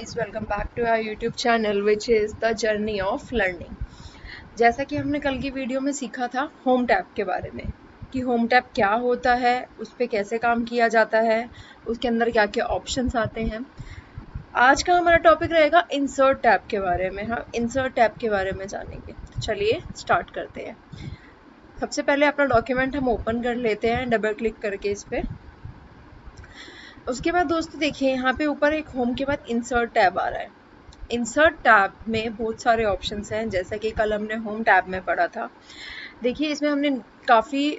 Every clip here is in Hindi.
guys, welcome back to our YouTube channel which is the journey of learning। जैसा कि हमने कल की वीडियो में सीखा था होम टैब के बारे में कि होम टैब क्या होता है, उस पर कैसे काम किया जाता है, उसके अंदर क्या क्या ऑप्शंस आते हैं। आज का हमारा टॉपिक रहेगा इंसर्ट टैब के बारे में। हम इंसर्ट टैब के बारे में जानेंगे। तो चलिए स्टार्ट करते हैं। सबसे पहले अपना डॉक्यूमेंट हम ओपन कर लेते हैं डबल क्लिक करके इस पर। उसके बाद दोस्तों देखिए यहाँ पे ऊपर एक होम के बाद इंसर्ट टैब आ रहा है। इंसर्ट टैब में बहुत सारे ऑप्शंस हैं, जैसा कि कल हमने होम टैब में पढ़ा था। देखिए इसमें हमने काफ़ी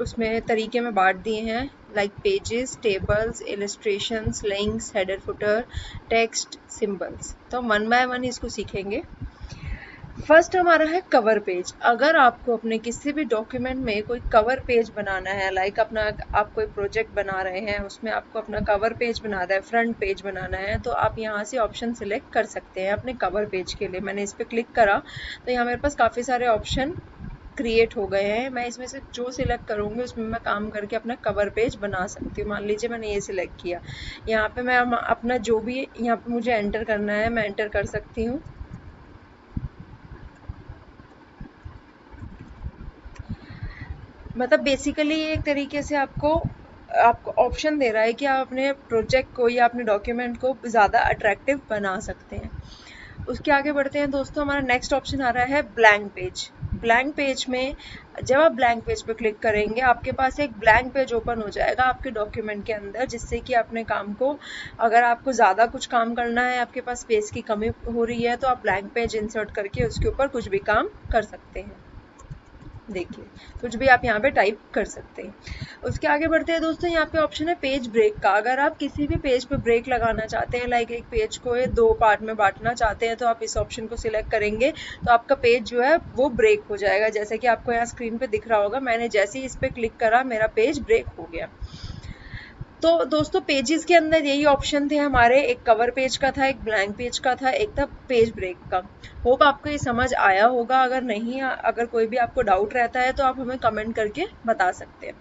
उसमें तरीके में बांट दिए हैं, like pages, tables, illustrations, links, header, footer, text, symbols. तो वन बाय वन इसको सीखेंगे। फर्स्ट हमारा है कवर पेज। अगर आपको अपने किसी भी डॉक्यूमेंट में कोई कवर पेज बनाना है, लाइक अपना आप कोई प्रोजेक्ट बना रहे हैं, उसमें आपको अपना कवर पेज बनाना है, फ्रंट पेज बनाना है, तो आप यहाँ से ऑप्शन सिलेक्ट कर सकते हैं अपने कवर पेज के लिए। मैंने इस पर क्लिक करा तो यहाँ मेरे पास काफ़ी सारे ऑप्शन क्रिएट हो गए हैं। मैं इसमें से जो सिलेक्ट करूँगी उसमें मैं काम करके अपना कवर पेज बना सकती हूँ। मान लीजिए मैंने ये सिलेक्ट किया, यहाँ पे मैं अपना जो भी यहाँ पे मुझे एंटर करना है मैं एंटर कर सकती हूँ। मतलब बेसिकली ये एक तरीके से आपको ऑप्शन दे रहा है कि आप अपने प्रोजेक्ट को या अपने डॉक्यूमेंट को ज़्यादा अट्रैक्टिव बना सकते हैं। उसके आगे बढ़ते हैं दोस्तों। हमारा नेक्स्ट ऑप्शन आ रहा है ब्लैंक पेज। ब्लैंक पेज में जब आप ब्लैंक पेज पर क्लिक करेंगे आपके पास एक ब्लैंक पेज ओपन हो जाएगा आपके डॉक्यूमेंट के अंदर, जिससे कि अपने काम को, अगर आपको ज़्यादा कुछ काम करना है, आपके पास स्पेस की कमी हो रही है, तो आप ब्लैंक पेज इंसर्ट करके उसके ऊपर कुछ भी काम कर सकते हैं। देखिए कुछ भी आप यहाँ पे टाइप कर सकते हैं। उसके आगे बढ़ते हैं दोस्तों। यहाँ पे ऑप्शन है पेज ब्रेक का। अगर आप किसी भी पेज पे ब्रेक लगाना चाहते हैं, लाइक एक पेज को दो पार्ट में बांटना चाहते हैं, तो आप इस ऑप्शन को सिलेक्ट करेंगे तो आपका पेज जो है वो ब्रेक हो जाएगा। जैसे कि आपको यहाँ स्क्रीन पे दिख रहा होगा, मैंने जैसे ही इस पर क्लिक करा मेरा पेज ब्रेक हो गया। तो दोस्तों पेजेस के अंदर यही ऑप्शन थे हमारे, एक कवर पेज का था, एक ब्लैंक पेज का था, एक था पेज ब्रेक का। होप आपको ये समझ आया होगा। अगर नहीं, अगर कोई भी आपको डाउट रहता है तो आप हमें कमेंट करके बता सकते हैं।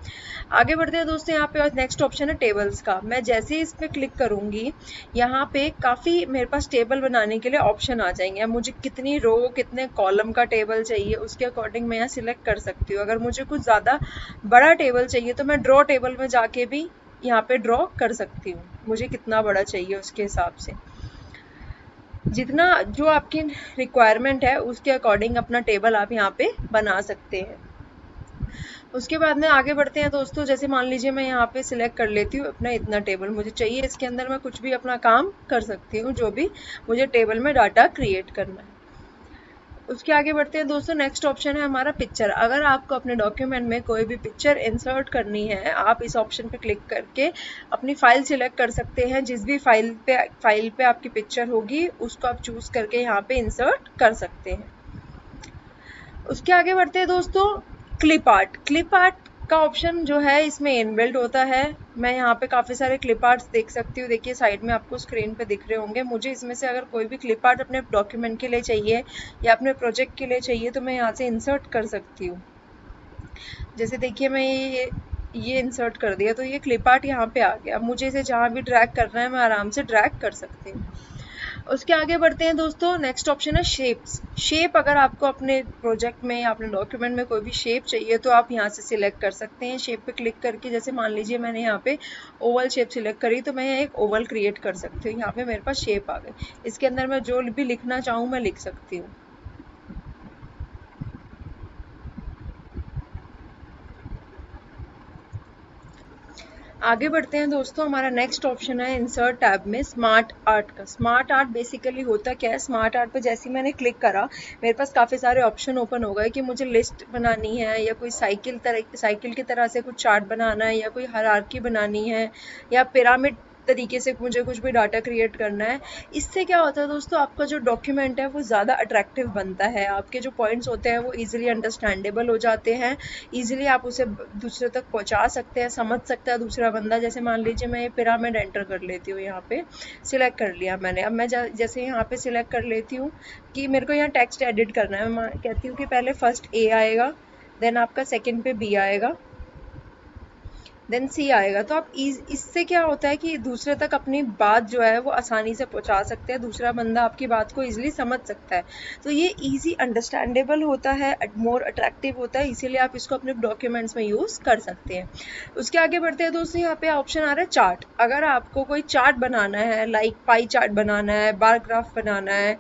आगे बढ़ते हैं दोस्तों। यहाँ पे नेक्स्ट ऑप्शन है टेबल्स का। मैं जैसे ही इस पर क्लिक करूंगी यहाँ पे काफ़ी मेरे पास टेबल बनाने के लिए ऑप्शन आ जाएंगे। अब मुझे कितनी रो कितने कॉलम का टेबल चाहिए उसके अकॉर्डिंग मैं यहाँ सिलेक्ट कर सकती हूँ। अगर मुझे कुछ ज़्यादा बड़ा टेबल चाहिए तो मैं ड्रॉ टेबल में जाके भी यहाँ पे ड्रॉ कर सकती हूँ, मुझे कितना बड़ा चाहिए उसके हिसाब से। जितना जो आपकी रिक्वायरमेंट है उसके अकॉर्डिंग अपना टेबल आप यहाँ पे बना सकते हैं। उसके बाद में आगे बढ़ते हैं दोस्तों। जैसे मान लीजिए मैं यहाँ पे सिलेक्ट कर लेती हूँ अपना इतना टेबल मुझे चाहिए, इसके अंदर मैं कुछ भी अपना काम कर सकती हूँ, जो भी मुझे टेबल में डाटा क्रिएट करना है। उसके आगे बढ़ते हैं दोस्तों। नेक्स्ट ऑप्शन है हमारा पिक्चर। अगर आपको अपने डॉक्यूमेंट में कोई भी पिक्चर इंसर्ट करनी है, आप इस ऑप्शन पे क्लिक करके अपनी फाइल सिलेक्ट कर सकते हैं। जिस भी फाइल पे आपकी पिक्चर होगी उसको आप चूज करके यहाँ पे इंसर्ट कर सकते हैं। उसके आगे बढ़ते हैं दोस्तों। Clip art. क्लिप आर्ट का ऑप्शन जो है इसमें इनबिल्ट होता है। मैं यहाँ पे काफ़ी सारे क्लिप आर्ट्स देख सकती हूँ। देखिए साइड में आपको स्क्रीन पे दिख रहे होंगे। मुझे इसमें से अगर कोई भी क्लिप आर्ट अपने डॉक्यूमेंट के लिए चाहिए या अपने प्रोजेक्ट के लिए चाहिए तो मैं यहाँ से इंसर्ट कर सकती हूँ। जैसे देखिए मैं ये इंसर्ट कर दिया तो ये क्लिप आर्ट यहाँ पे आ गया। मुझे इसे जहाँ भी ड्रैग करना है मैं आराम से ड्रैग कर सकती हूँ। उसके आगे बढ़ते हैं दोस्तों। नेक्स्ट ऑप्शन है शेप्स। शेप, अगर आपको अपने प्रोजेक्ट में या अपने डॉक्यूमेंट में कोई भी शेप चाहिए तो आप यहाँ से सिलेक्ट कर सकते हैं। शेप पे क्लिक करके, जैसे मान लीजिए मैंने यहाँ पे ओवल शेप सिलेक्ट करी तो मैं एक ओवल क्रिएट कर सकती हूँ। यहाँ पे मेरे पास शेप आ गई। इसके अंदर मैं जो भी लिखना चाहूँ मैं लिख सकती हूँ। आगे बढ़ते हैं दोस्तों। हमारा नेक्स्ट ऑप्शन है इंसर्ट टैब में स्मार्ट आर्ट का। स्मार्ट आर्ट बेसिकली होता क्या है? स्मार्ट आर्ट पे जैसे ही मैंने क्लिक करा मेरे पास काफ़ी सारे ऑप्शन ओपन हो गए कि मुझे लिस्ट बनानी है या कोई साइकिल की तरह से कुछ चार्ट बनाना है या कोई हायरार्की बनानी है या पिरामिड तरीके से मुझे कुछ भी डाटा क्रिएट करना है। इससे क्या होता है दोस्तों, आपका जो डॉक्यूमेंट है वो ज़्यादा अट्रैक्टिव बनता है। आपके जो पॉइंट्स होते हैं वो इजीली अंडरस्टैंडेबल हो जाते हैं। इजीली आप उसे दूसरे तक पहुंचा सकते हैं, समझ सकता है दूसरा बंदा। जैसे मान लीजिए मैं ये पिरामिड एंटर कर लेती हूँ, यहाँ पे सिलेक्ट कर लिया मैंने। अब मैं जैसे यहाँ पे सिलेक्ट कर लेती हूँ कि मेरे को यहाँ टेक्स्ट एडिट करना है, मैं कहती हूँ कि पहले फर्स्ट ए आएगा, देन आपका सेकेंड पे बी आएगा, देन सी आएगा। तो आप इससे क्या होता है कि दूसरे तक अपनी बात जो है वो आसानी से पहुंचा सकते हैं, दूसरा बंदा आपकी बात को इजीली समझ सकता है। तो ये इजी अंडरस्टैंडेबल होता है, मोर अट्रैक्टिव होता है, इसीलिए आप इसको अपने डॉक्यूमेंट्स में यूज कर सकते हैं। उसके आगे बढ़ते हैं दोस्तों, यहाँ पे ऑप्शन आ रहा है चार्ट। अगर आपको कोई चार्ट बनाना है, लाइक पाई चार्ट बनाना है, बार ग्राफ बनाना है,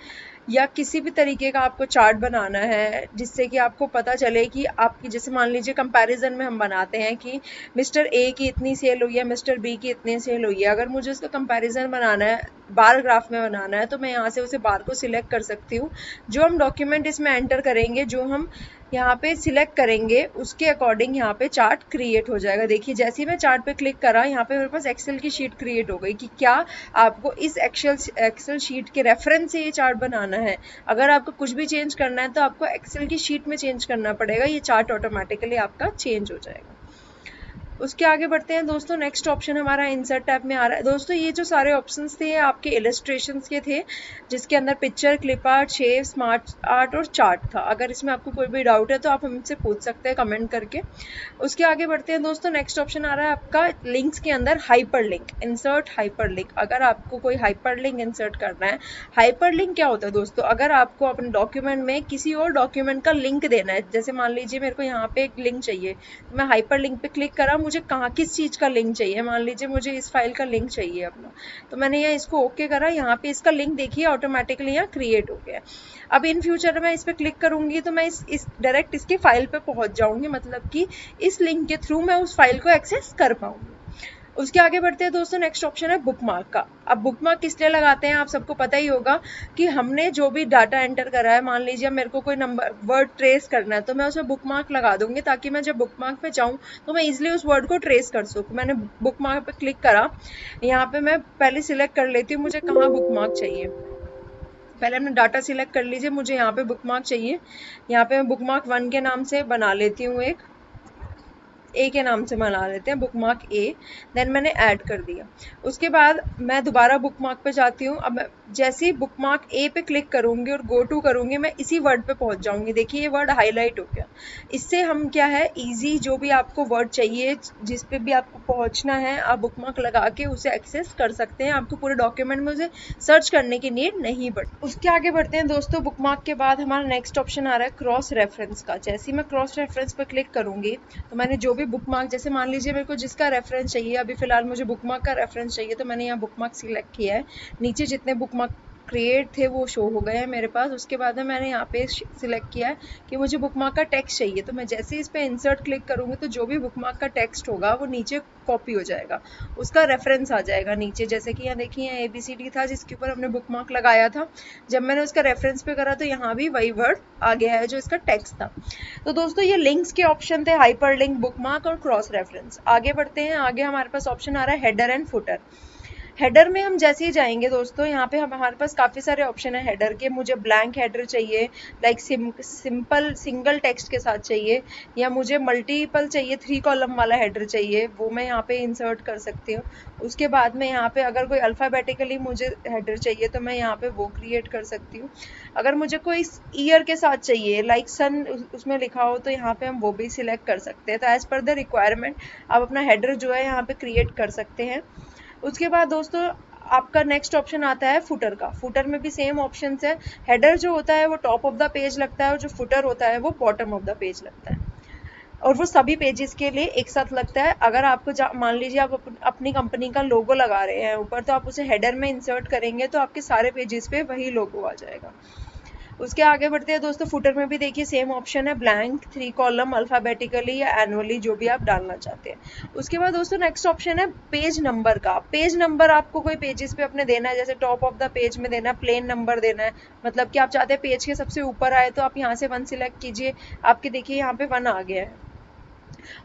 या किसी भी तरीके का आपको चार्ट बनाना है जिससे कि आपको पता चले कि आपकी, जैसे मान लीजिए कंपैरिजन में हम बनाते हैं कि मिस्टर ए की इतनी सेल हुई है, मिस्टर बी की इतनी सेल हुई है। अगर मुझे उसका कंपैरिजन बनाना है, बार ग्राफ में बनाना है, तो मैं यहाँ से उसे बार को सिलेक्ट कर सकती हूँ। जो हम डॉक्यूमेंट इसमें एंटर करेंगे, जो हम यहाँ पे सिलेक्ट करेंगे, उसके अकॉर्डिंग यहाँ पे चार्ट क्रिएट हो जाएगा। देखिए जैसे ही मैं चार्ट पे क्लिक करा, यहाँ पे मेरे पास एक्सेल की शीट क्रिएट हो गई कि क्या आपको इस एक्सेल शीट के रेफरेंस से ये चार्ट बनाना है। अगर आपको कुछ भी चेंज करना है तो आपको एक्सेल की शीट में चेंज करना पड़ेगा, ये चार्ट ऑटोमेटिकली आपका चेंज हो जाएगा। उसके आगे बढ़ते हैं दोस्तों, नेक्स्ट ऑप्शन हमारा इंसर्ट टैब में आ रहा है। दोस्तों ये जो सारे ऑप्शंस थे, ये आपके इलस्ट्रेशंस के थे, जिसके अंदर picture, clip art, shape, smart art और चार्ट था। अगर इसमें आपको कोई भी डाउट है तो आप हमसे पूछ सकते हैं कमेंट करके। उसके आगे बढ़ते हैं दोस्तों, नेक्स्ट ऑप्शन आ रहा है आपका लिंक्स के अंदर hyper link, insert hyper link. अगर आपको कोई हाइपर लिंक इंसर्ट करना है, हाइपर लिंक क्या होता है दोस्तों, अगर आपको अपने डॉक्यूमेंट में किसी और डॉक्यूमेंट का लिंक देना है, जैसे मान लीजिए मेरे को यहाँ पे एक लिंक चाहिए, तो मैं हाइपर लिंक पे क्लिक करा, मुझे कहाँ किस चीज़ का लिंक चाहिए, मान लीजिए मुझे इस फाइल का लिंक चाहिए अपना, तो मैंने यहाँ इसको ओके करा, यहाँ पे इसका लिंक देखिए ऑटोमेटिकली यहाँ क्रिएट हो गया। अब इन फ्यूचर मैं इस पर क्लिक करूंगी तो मैं इस डायरेक्ट इसके फाइल पे पहुंच जाऊंगी, मतलब कि इस लिंक के थ्रू मैं उस फाइल को एक्सेस कर पाऊंगी। उसके आगे बढ़ते हैं दोस्तों, नेक्स्ट ऑप्शन है बुकमार्क का। अब बुकमार्क किस लिए लगाते हैं, आप सबको पता ही होगा कि हमने जो भी डाटा एंटर करा है, मान लीजिए मेरे को कोई नंबर वर्ड ट्रेस करना है, तो मैं उसमें बुकमार्क लगा दूंगी, ताकि मैं जब बुकमार्क पे जाऊं तो मैं इजिली उस वर्ड को ट्रेस कर सकूं। मैंने बुकमार्क पे क्लिक करा, यहाँ पे मैं पहले सिलेक्ट कर लेती हूँ मुझे कहाँ बुकमार्क चाहिए। पहले अपना डाटा सिलेक्ट कर लीजिए, मुझे यहाँ पे बुकमार्क चाहिए, यहाँ पे मैं बुकमार्क 1 के नाम से बना लेती हूँ, एक ए के नाम से बना लेते हैं बुकमार्क ए। देन मैंने ऐड कर दिया। उसके बाद मैं दोबारा बुकमार्क पे जाती हूँ। अब जैसे ही बुकमार्क ए पे क्लिक करूंगी और गो टू करूंगी, मैं इसी वर्ड पे पहुंच जाऊंगी। देखिए ये वर्ड हाईलाइट हो गया। इससे हम क्या है, इजी जो भी आपको वर्ड चाहिए, जिस पे भी आपको पहुंचना है, आप बुकमार्क लगा के उसे एक्सेस कर सकते हैं। आपको पूरे डॉक्यूमेंट में उसे सर्च करने की नीड नहीं पड़ती। उसके आगे बढ़ते हैं दोस्तों, बुकमार्क के बाद हमारा नेक्स्ट ऑप्शन आ रहा है क्रॉस रेफरेंस का। जैसे ही मैं क्रॉस रेफरेंस पे क्लिक करूंगी, तो मैंने जो भी बुकमार्क, जैसे मान लीजिए मेरे को जिसका रेफरेंस चाहिए, अभी फिलहाल मुझे बुकमार्क का रेफरेंस चाहिए, तो मैंने यहाँ बुकमार्क सिलेक्ट किया है। नीचे जितने बुकमार्क क्रिएट थे वो शो हो गए हैं मेरे पास। उसके बाद में मैंने यहाँ पे सिलेक्ट किया है कि मुझे बुकमार्क का टेक्स्ट चाहिए, तो मैं जैसे इस पे इंसर्ट क्लिक करूंगी तो जो भी बुकमार्क का टेक्स्ट होगा वो नीचे कॉपी हो जाएगा, उसका रेफरेंस आ जाएगा नीचे। जैसे कि यहाँ देखिए ABCD था जिसके ऊपर हमने बुकमार्क लगाया था, जब मैंने उसका रेफरेंस पे करा तो यहाँ भी वही वर्ड आ गया है जो इसका टेक्स्ट था। तो दोस्तों ये लिंक्स के ऑप्शन थे, हाइपर लिंक, बुकमार्क और क्रॉस रेफरेंस। आगे बढ़ते हैं, आगे हमारे पास ऑप्शन आ रहा है हेडर एंड फुटर। हेडर में हम जैसे ही जाएंगे दोस्तों, यहाँ पे हमारे पास काफ़ी सारे ऑप्शन है हेडर के। मुझे ब्लैंक हेडर चाहिए, लाइक सिंपल सिंगल टेक्स्ट के साथ चाहिए, या मुझे मल्टीपल चाहिए, 3 कॉलम वाला हेडर चाहिए, वो मैं यहाँ पे इंसर्ट कर सकती हूँ। उसके बाद में यहाँ पे अगर कोई अल्फ़ाबेटिकली मुझे हेडर चाहिए तो मैं यहाँ पे वो क्रिएट कर सकती हूँ। अगर मुझे कोई ईयर के साथ चाहिए, लाइक सन उसमें लिखा हो, तो यहाँ पे हम वो भी सिलेक्ट कर सकते हैं। तो एज़ पर द रिक्वायरमेंट आप अपना हेडर जो है यहाँ पे क्रिएट कर सकते हैं। उसके बाद दोस्तों आपका नेक्स्ट ऑप्शन आता है फुटर का। फुटर में भी सेम ऑप्शंस है। हेडर जो होता है वो टॉप ऑफ द पेज लगता है, और जो फुटर होता है वो बॉटम ऑफ द पेज लगता है, और वो सभी पेजेस के लिए एक साथ लगता है। अगर आपको मान लीजिए आप अपनी कंपनी का लोगो लगा रहे हैं ऊपर, तो आप उसे हेडर में इंसर्ट करेंगे तो आपके सारे पेजेस पे वही लोगो आ जाएगा। उसके आगे बढ़ते हैं दोस्तों, फुटर में भी देखिए सेम ऑप्शन है, ब्लैंक, 3 कॉलम, अल्फाबेटिकली या एनुअली, जो भी आप डालना चाहते हैं। उसके बाद दोस्तों नेक्स्ट ऑप्शन है पेज नंबर का। पेज नंबर आपको कोई पेजेस पे अपने देना है, जैसे टॉप ऑफ द पेज में देना है, प्लेन नंबर देना है, मतलब कि आप चाहते हैं पेज के सबसे ऊपर आए, तो आप यहाँ से 1 सिलेक्ट कीजिए, आपके देखिए यहाँ पे 1 आ गया है।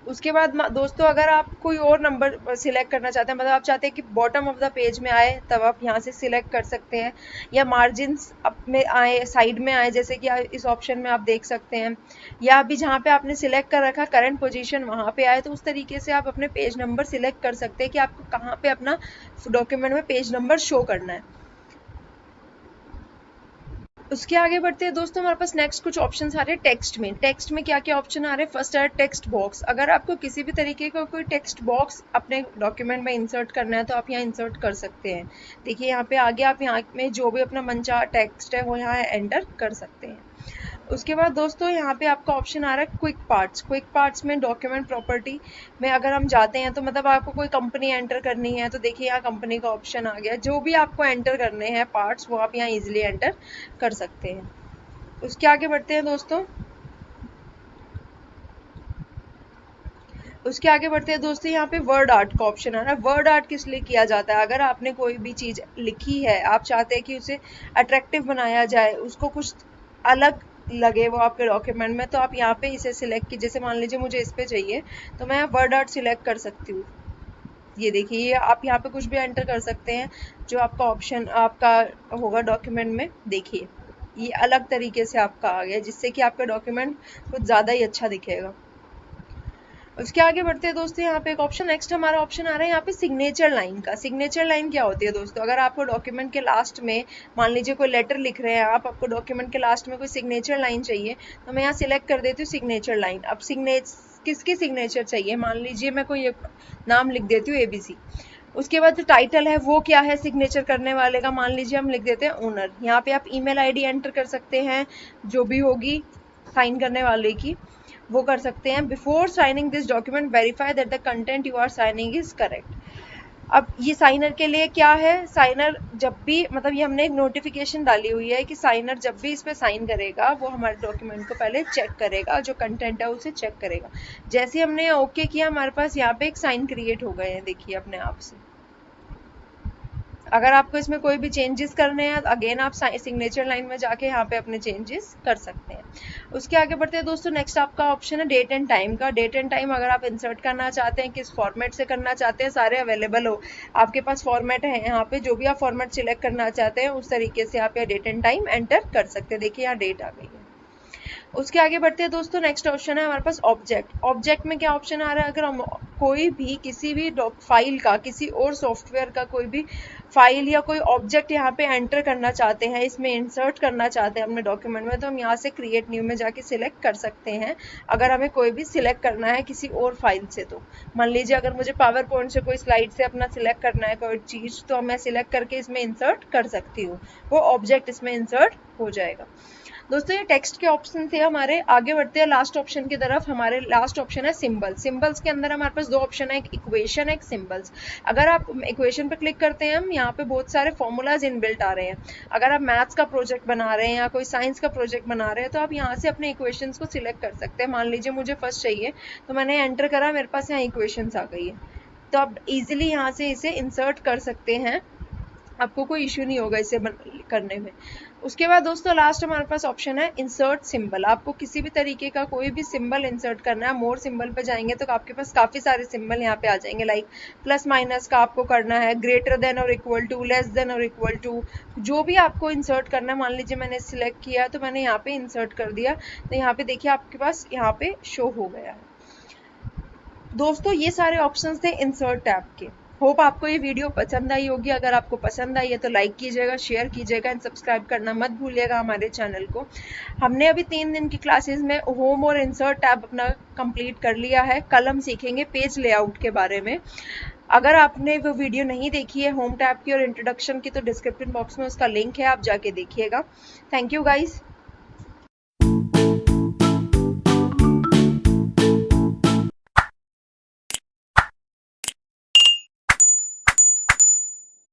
उसके बाद दोस्तों अगर आप कोई और नंबर सिलेक्ट करना चाहते हैं, मतलब आप चाहते हैं कि बॉटम ऑफ द पेज में आए, तब आप यहाँ से सिलेक्ट कर सकते हैं, या मार्जिन्स में आए, साइड में आए, जैसे कि इस ऑप्शन में आप देख सकते हैं, या अभी जहाँ पे आपने सिलेक्ट कर रखा करंट पोजीशन वहाँ पे आए, तो उस तरीके से आप अपने पेज नंबर सिलेक्ट कर सकते हैं कि आपको कहाँ पे अपना डॉक्यूमेंट में पेज नंबर शो करना है। उसके आगे बढ़ते हैं दोस्तों, हमारे पास नेक्स्ट कुछ ऑप्शन आ रहे हैं टेक्स्ट में। टेक्स्ट में क्या क्या ऑप्शन आ रहे हैं? फर्स्ट है टेक्स्ट बॉक्स। अगर आपको किसी भी तरीके का कोई टेक्स्ट बॉक्स अपने डॉक्यूमेंट में इंसर्ट करना है तो आप यहाँ इंसर्ट कर सकते हैं। देखिए यहाँ पे आगे आप यहाँ में जो भी अपना मनचाहा टेक्स्ट है वो यहाँ एंटर कर सकते हैं। उसके बाद दोस्तों यहाँ पे आपका ऑप्शन आ रहा है क्विक पार्ट्स। क्विक पार्ट्स में डॉक्यूमेंट प्रॉपर्टी में अगर हम जाते हैं तो मतलब आपको कोई कंपनी एंटर करनी है तो देखिए यहाँ कंपनी का ऑप्शन आ गया। जो भी आपको एंटर करने हैं पार्ट्स वो आप यहाँ इजीली एंटर कर सकते हैं। उसके आगे बढ़ते हैं दोस्तों, यहाँ पे वर्ड आर्ट का ऑप्शन आ रहा है। वर्ड आर्ट किस लिए किया जाता है? अगर आपने कोई भी चीज लिखी है, आप चाहते हैं कि उसे अट्रैक्टिव बनाया जाए, उसको कुछ अलग लगे वो आपके डॉक्यूमेंट में, तो आप यहाँ पे इसे सिलेक्ट की, जैसे मान लीजिए मुझे इस पे चाहिए तो मैं वर्ड आर्ट सिलेक्ट कर सकती हूँ। ये देखिए, ये आप यहाँ पे कुछ भी एंटर कर सकते हैं जो आपका ऑप्शन आपका होगा डॉक्यूमेंट में। देखिए ये अलग तरीके से आपका आ गया, जिससे कि आपका डॉक्यूमेंट कुछ ज़्यादा ही अच्छा दिखेगा। उसके आगे बढ़ते हैं दोस्तों, यहाँ पे एक ऑप्शन नेक्स्ट हमारा ऑप्शन आ रहा है यहाँ पे सिग्नेचर लाइन का। सिग्नेचर लाइन क्या होती है दोस्तों? अगर आपको डॉक्यूमेंट के लास्ट में, मान लीजिए कोई लेटर लिख रहे हैं आप, आपको डॉक्यूमेंट के लास्ट में कोई सिग्नेचर लाइन चाहिए तो मैं यहाँ सिलेक्ट कर देती हूँ सिग्नेचर लाइन। अब किसकी सिग्नेचर चाहिए? मान लीजिए मैं कोई नाम लिख देती हूँ ABC। उसके बाद जो टाइटल है वो क्या है सिग्नेचर करने वाले का? मान लीजिए हम लिख देते हैं ओनर। यहाँ पे आप ईमेल आईडी एंटर कर सकते हैं जो भी होगी साइन करने वाले की, वो कर सकते हैं। Before signing this document verify that the content you are signing is correct. अब ये साइनर के लिए क्या है? साइनर जब भी, मतलब ये हमने एक नोटिफिकेशन डाली हुई है कि साइनर जब भी इस पे साइन करेगा वो हमारे डॉक्यूमेंट को पहले चेक करेगा, जो कंटेंट है उसे चेक करेगा। जैसे हमने ओके किया, हमारे पास यहाँ पे एक साइन क्रिएट हो गए हैं, देखिए अपने आप से। अगर आपको इसमें कोई भी चेंजेस करने हैं अगेन आप सिग्नेचर लाइन में जाके यहाँ पे अपने चेंजेस कर सकते हैं। उसके आगे बढ़ते हैं दोस्तों, नेक्स्ट आपका ऑप्शन है डेट एंड टाइम का। डेट एंड टाइम अगर आप इंसर्ट करना चाहते हैं, किस फॉर्मेट से करना चाहते हैं, सारे अवेलेबल हो आपके पास फॉर्मेट है यहाँ पे। जो भी आप फॉर्मेट सिलेक्ट करना चाहते हैं उस तरीके से आप यहाँ डेट एंड टाइम एंटर कर सकते हैं। देखिए यहाँ डेट आ गई है। उसके आगे बढ़ते हैं दोस्तों, नेक्स्ट ऑप्शन है हमारे पास ऑब्जेक्ट। ऑब्जेक्ट में क्या ऑप्शन आ रहा है? अगर हम कोई भी किसी भी फाइल का, किसी और सॉफ्टवेयर का कोई भी फाइल या कोई ऑब्जेक्ट यहाँ पे एंटर करना चाहते हैं, इसमें इंसर्ट करना चाहते हैं अपने डॉक्यूमेंट में, तो हम यहाँ से क्रिएट न्यू में जाके सिलेक्ट कर सकते हैं। अगर हमें कोई भी सिलेक्ट करना है किसी और फाइल से, तो मान लीजिए अगर मुझे पावर पॉइंट से कोई स्लाइड से अपना सिलेक्ट करना है कोई चीज, तो मैं सिलेक्ट करके इसमें इंसर्ट कर सकती हूँ, वो ऑब्जेक्ट इसमें इंसर्ट हो जाएगा। दोस्तों ये टेक्स्ट के ऑप्शन थे हमारे। आगे बढ़ते हैं लास्ट ऑप्शन की तरफ। हमारे लास्ट ऑप्शन है सिंबल। सिंबल्स के अंदर हमारे पास दो ऑप्शन है, एक इक्वेशन है, एक सिंबल्स। अगर आप इक्वेशन पे क्लिक करते हैं, हम यहाँ पे बहुत सारे फॉर्मूलाज इनबिल्ट आ रहे हैं। अगर आप मैथ्स का प्रोजेक्ट बना रहे हैं या कोई साइंस का प्रोजेक्ट बना रहे हैं तो आप यहाँ से अपने इक्वेशंस को सिलेक्ट कर सकते हैं। मान लीजिए मुझे फर्स्ट चाहिए तो मैंने एंटर करा, मेरे पास यहाँ इक्वेशंस आ गई है, तो आप इजिली यहाँ से इसे इंसर्ट कर सकते हैं, आपको कोई इश्यू नहीं होगा इसे करने में। उसके बाद दोस्तों लास्ट हमारे पास ऑप्शन है इंसर्ट सिंबल। आपको किसी भी तरीके का कोई भी सिंबल इंसर्ट करना है, मोर सिंबल पे जाएंगे तो आपके पास काफी सारे सिंबल यहाँ पे आ जाएंगे। लाइक प्लस माइनस का आपको करना है, ग्रेटर देन और इक्वल टू, लेस देन और इक्वल टू, जो भी आपको इंसर्ट करना है। मान लीजिए मैंने सिलेक्ट किया तो मैंने यहाँ पे इंसर्ट कर दिया, तो यहाँ पे देखिए आपके पास यहाँ पे शो हो गया है। दोस्तों ये सारे ऑप्शंस थे इंसर्ट टैब के। होप आपको ये वीडियो पसंद आई होगी। अगर आपको पसंद आई है तो लाइक कीजिएगा, शेयर कीजिएगा एंड सब्सक्राइब करना मत भूलिएगा हमारे चैनल को। हमने अभी 3 दिन की क्लासेस में होम और इंसर्ट टैब अपना कंप्लीट कर लिया है। कल हम सीखेंगे पेज लेआउट के बारे में। अगर आपने वो वीडियो नहीं देखी है होम टैब की और इंट्रोडक्शन की, तो डिस्क्रिप्शन बॉक्स में उसका लिंक है, आप जाके देखिएगा। Thank you guys.